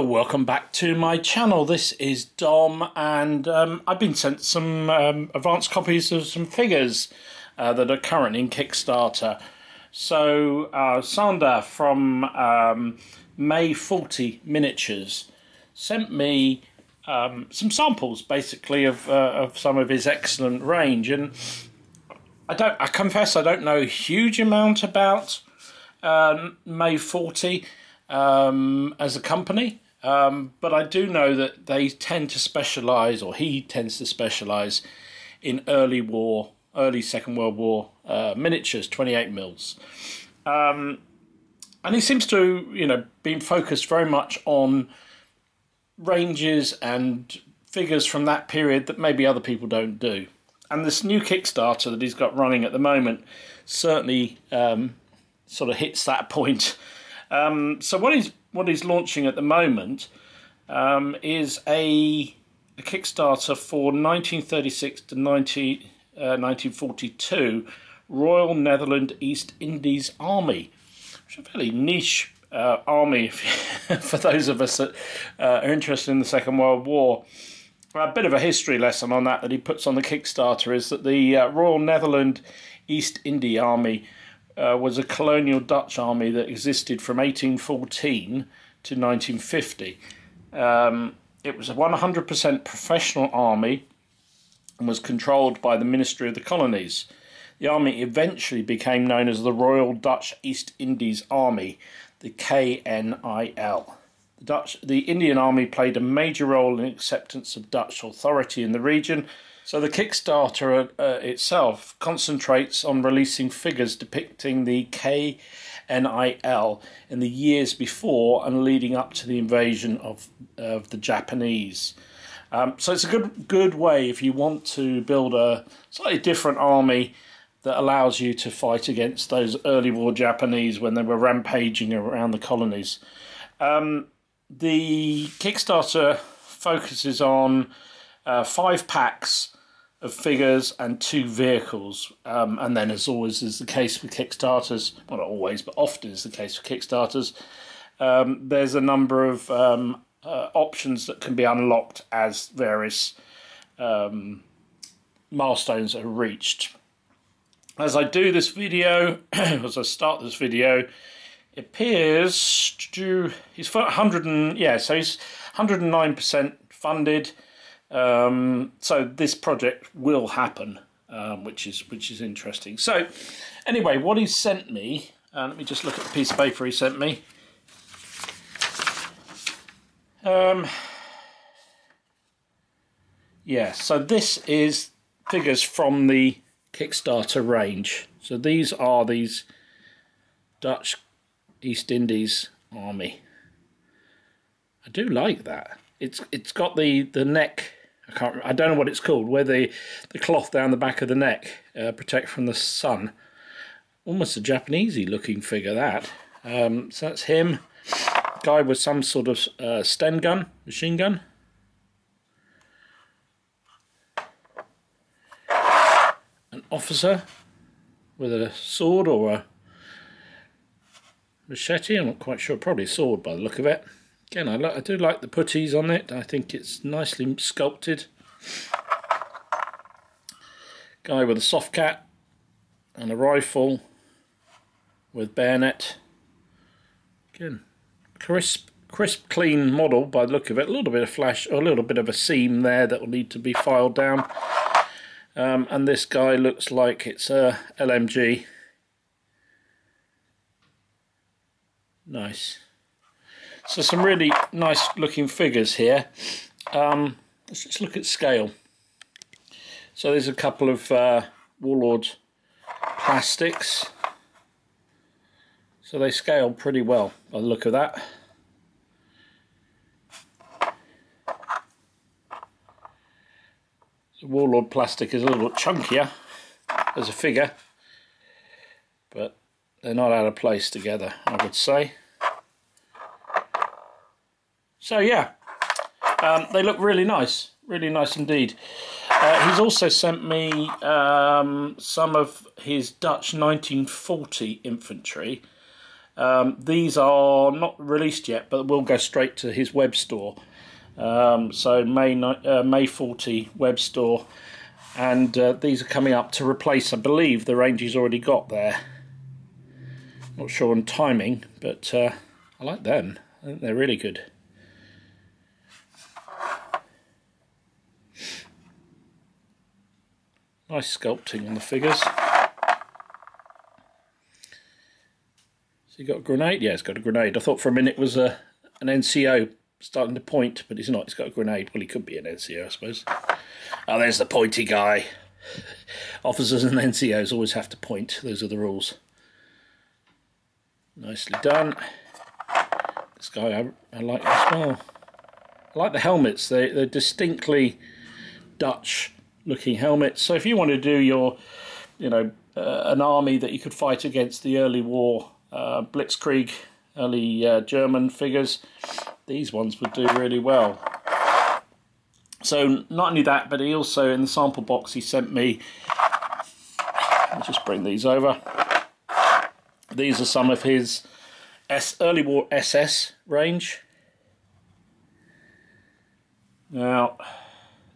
welcome back to my channel. This is Dom, and I've been sent some advanced copies of some figures that are currently in Kickstarter. So Sander from May 40 Miniatures sent me some samples, basically, of some of his excellent range, and I confess I don't know a huge amount about May 40 as a company, but I do know that they tend to specialise, or he tends to specialise in early Second World War miniatures, 28 mils, and he seems to, been focused very much on ranges and figures from that period that maybe other people don't do. And this new Kickstarter that he's got running at the moment certainly sort of hits that point. So what he's launching at the moment is a Kickstarter for 1936 to 1942 Royal Netherlands East Indies Army, which is a fairly niche army for those of us that are interested in the Second World War. A bit of a history lesson on that he puts on the Kickstarter is that the Royal Netherlands East India Army was a colonial Dutch army that existed from 1814 to 1950. It was a 100% professional army and was controlled by the Ministry of the Colonies. The army eventually became known as the Royal Dutch East Indies Army, the KNIL. The Indian Army played a major role in acceptance of Dutch authority in the region. So the Kickstarter itself concentrates on releasing figures depicting the KNIL in the years before and leading up to the invasion of the Japanese. So it's a good way if you want to build a slightly different army that allows you to fight against those early war Japanese when they were rampaging around the colonies. The Kickstarter focuses on 5 packs of figures and 2 vehicles, and then, as always is the case with Kickstarters, well, not always, but often is the case with Kickstarters, there's a number of options that can be unlocked as various milestones are reached. As I do this video, as I start this video, it appears he's 109% funded. So this project will happen, which is interesting. So anyway, what he sent me, let me just look at the piece of paper he sent me. Yeah, so this is figures from the Kickstarter range. So these are these Dutch East Indies Army. I do like that. It's got the neck. I don't know what it's called, where the cloth down the back of the neck protect from the sun. Almost a Japanesey looking figure, that. So that's him. Guy with some sort of Sten gun, machine gun. An officer with a sword or a machete. I'm not quite sure. Probably a sword by the look of it. Again, I do like the putties on it. I think it's nicely sculpted. Guy with a soft cat and a rifle with bayonet. Again, crisp, clean model by the look of it. A little bit of flash, or a little bit of a seam there that will need to be filed down. And this guy looks like it's a LMG. Nice. So some really nice looking figures here. Let's just look at scale. So there's a couple of Warlord plastics. So they scale pretty well by the look of that. The Warlord plastic is a little chunkier as a figure, but they're not out of place together, I would say. So yeah, they look really nice indeed. He's also sent me some of his Dutch 1940 infantry. These are not released yet, but will go straight to his web store. So May 40 web store, and these are coming up to replace, I believe, the range he's already got there. Not sure on timing, but I like them. I think they're really good. Nice sculpting on the figures. So you got a grenade? Yeah, it's got a grenade. I thought for a minute it was an NCO starting to point, but he's not. He's got a grenade. Well, he could be an NCO, I suppose. Oh, there's the pointy guy. Officers and NCOs always have to point. Those are the rules. Nicely done. This guy I like as well. I like the helmets. They're distinctly Dutch looking helmets. So if you want to do your, an army that you could fight against the early war, Blitzkrieg, early German figures, these ones would do really well. So not only that, but he also, in the sample box he sent me, I'll just bring these over. These are some of his early war SS range. Now,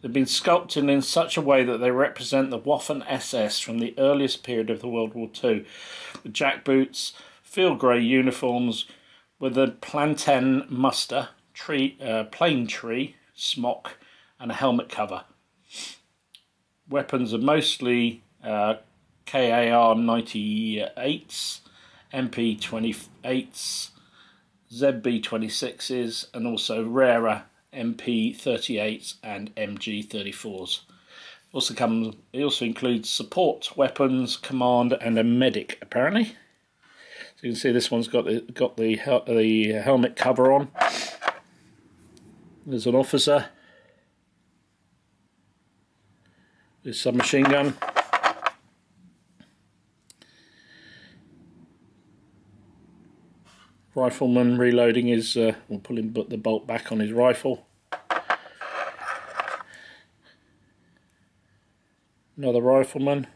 they've been sculpted in such a way that they represent the Waffen SS from the earliest period of the World War II. The jack boots, field grey uniforms with a plantain muster, plane tree, smock, and a helmet cover. Weapons are mostly KAR 98s, MP 28s, ZB 26s, and also rarer MP 38s and MG 34s. It also includes support weapons, command, and a medic apparently. So you can see this one's got the helmet cover on. There's an officer. There's submachine gun. Rifleman reloading his, or pulling the bolt back on his rifle. Another rifleman.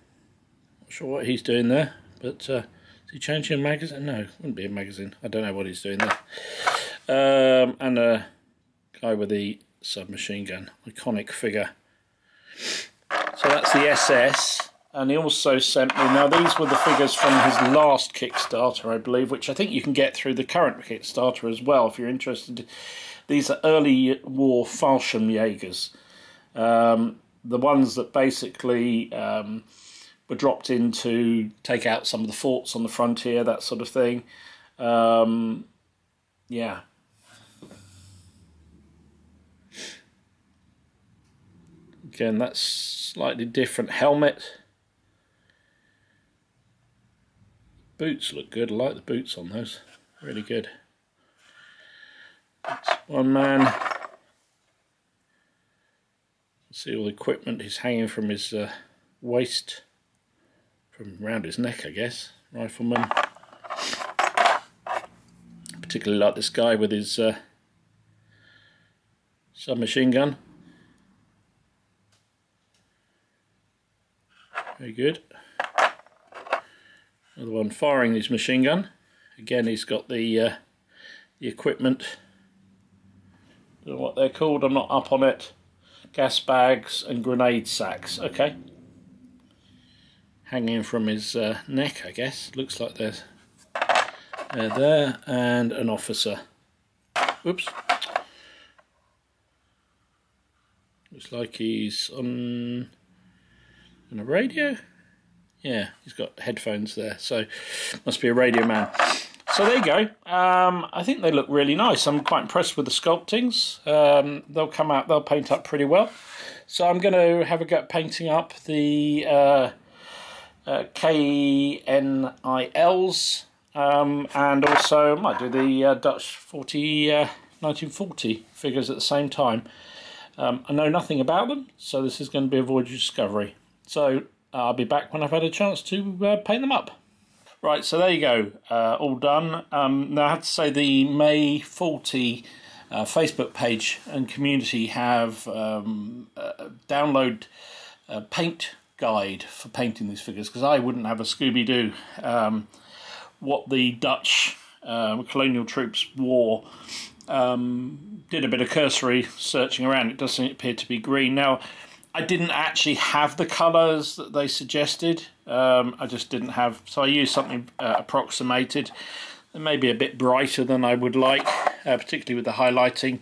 Not sure what he's doing there, but is he changing a magazine? No, it wouldn't be a magazine. I don't know what he's doing there. And a guy with the submachine gun, iconic figure. So that's the SS. And he also sent me, now these were the figures from his last Kickstarter, I believe, which I think you can get through the current Kickstarter as well, if you're interested. These are early war Fallschirmjägers. The ones that basically were dropped in to take out some of the forts on the frontier, that sort of thing. Yeah. Again, that's slightly different helmet. Boots look good. I like the boots on those. Really good. That's one man. See all the equipment he's hanging from his waist, from around his neck, I guess. Rifleman. Particularly like this guy with his submachine gun. Very good. Another one firing his machine gun. Again, he's got the equipment. Don't know what they're called. I'm not up on it. Gas bags and grenade sacks. Okay. Hanging from his neck, I guess. Looks like they're there. And an officer. Oops. Looks like he's on a radio. Yeah, he's got headphones there, so must be a radio man. So there you go. I think they look really nice. I'm quite impressed with the sculptings. They'll come out, they'll paint up pretty well. So I'm going to have a go at painting up the KNILs, and also I might do the Dutch 1940 figures at the same time. I know nothing about them, so this is going to be a voyage of discovery. So I'll be back when I've had a chance to paint them up. Right, so there you go, all done. Now I have to say the May 40 Facebook page and community have download a paint guide for painting these figures, because I wouldn't have a Scooby-Doo what the Dutch Colonial Troops War. Did a bit of cursory searching around. It doesn't appear to be green. Now, I didn't actually have the colours that they suggested. I just didn't have, so I used something approximated. It may be a bit brighter than I would like, particularly with the highlighting.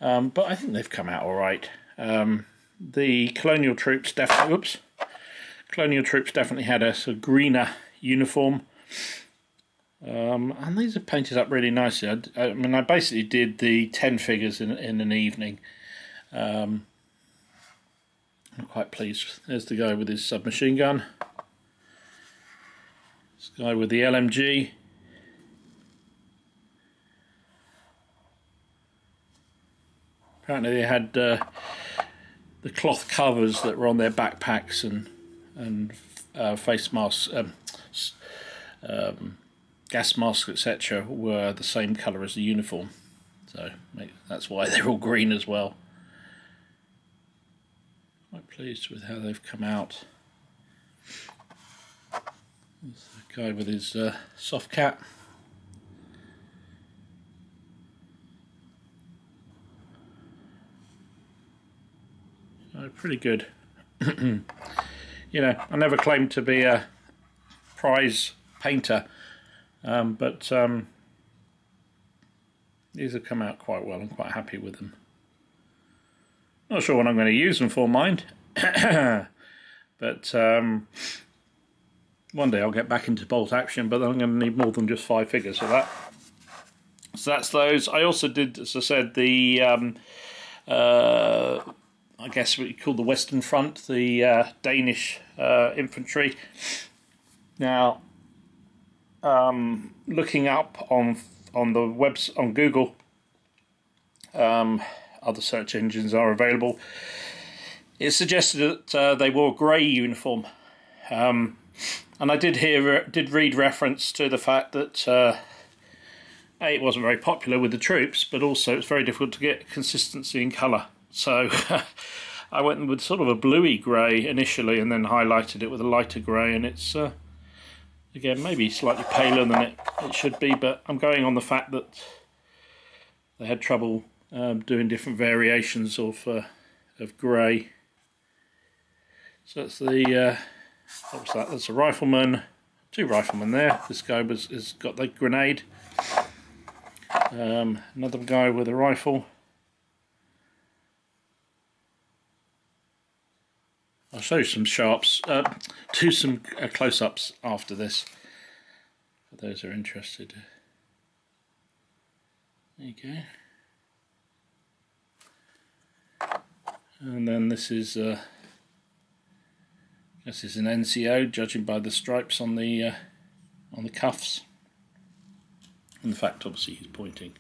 But I think they've come out all right. The Colonial Troops definitely, Colonial Troops definitely had a sort of greener uniform. And these are painted up really nicely. I mean, I basically did the 10 figures in an evening. I'm quite pleased. There's the guy with his submachine gun. This guy with the LMG. Apparently they had the cloth covers that were on their backpacks and face masks, gas masks, etc. were the same colour as the uniform. So that's why they're all green as well. Quite pleased with how they've come out. There's the guy with his soft cap. So pretty good. You know, I never claimed to be a prize painter, but these have come out quite well. I'm quite happy with them. Not sure what I'm going to use them for, mind. But one day I'll get back into bolt action, but I'm going to need more than just 5 figures for that. So that's those. I also did, as I said, the I guess what you call the Western Front, the Danish infantry. Now, looking up on the webs on Google, other search engines are available. It suggested that they wore a grey uniform, and I did read reference to the fact that A, it wasn't very popular with the troops, but also it's very difficult to get consistency in colour. So I went with sort of a bluey grey initially, and then highlighted it with a lighter grey, and it's again maybe slightly paler than it should be, but I'm going on the fact that they had trouble doing different variations of grey. So that's the what was that? That's a rifleman, 2 riflemen there. This guy has got the grenade. Another guy with a rifle. I'll show you some sharps, do some close-ups after this, for those who are interested. There you go. And then this is an NCO, judging by the stripes on the cuffs. And the fact, obviously, he's pointing.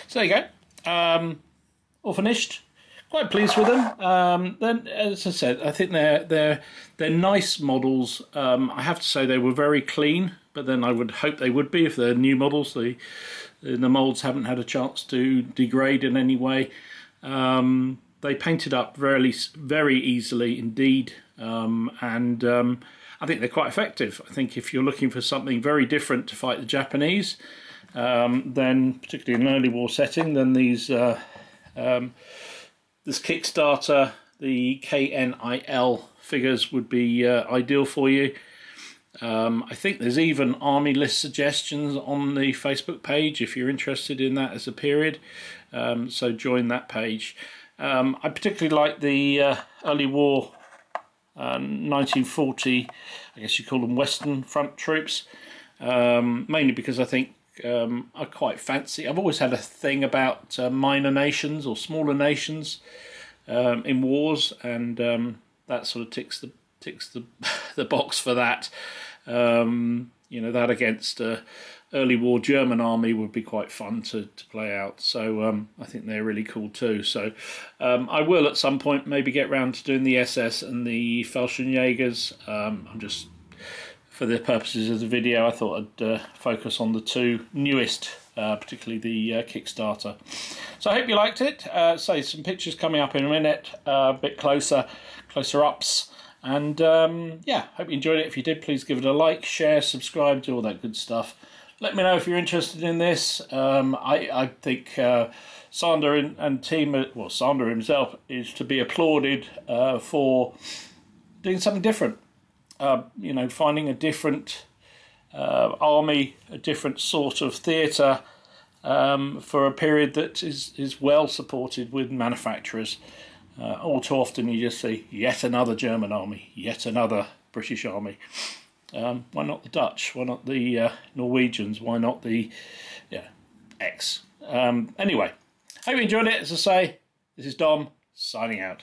So there you go. All finished. Quite pleased with them. Then, as I said, I think they're nice models. I have to say they were very clean, but then I would hope they would be if they're new models. The moulds haven't had a chance to degrade in any way. They painted up very easily indeed, and I think they're quite effective. I think if you're looking for something very different to fight the Japanese, then particularly in an early war setting, then these this Kickstarter, the KNIL figures would be ideal for you. I think there's even army list suggestions on the Facebook page if you're interested in that as a period. So join that page. I particularly like the early war 1940, I guess you call them Western Front troops, mainly because I think I quite fancy. I've always had a thing about minor nations or smaller nations in wars, and that sort of ticks the box for that. You know, that against early war German army would be quite fun to play out. So I think they're really cool too. So I will at some point maybe get round to doing the SS and the Fallschirmjägers. I'm just, for the purposes of the video, I thought I'd focus on the 2 newest, particularly the Kickstarter. So I hope you liked it. So some pictures coming up in a minute, a bit closer ups. And yeah, hope you enjoyed it. If you did, please give it a like, share, subscribe, do all that good stuff. Let me know if you're interested in this. I think Sander and team, well, Sander himself is to be applauded for doing something different. You know, finding a different army, a different sort of theatre for a period that is well supported with manufacturers. All too often you just see yet another German army, yet another British army. Why not the Dutch? Why not the Norwegians? Why not the X? Anyway, hope you enjoyed it. As I say, this is Dom signing out.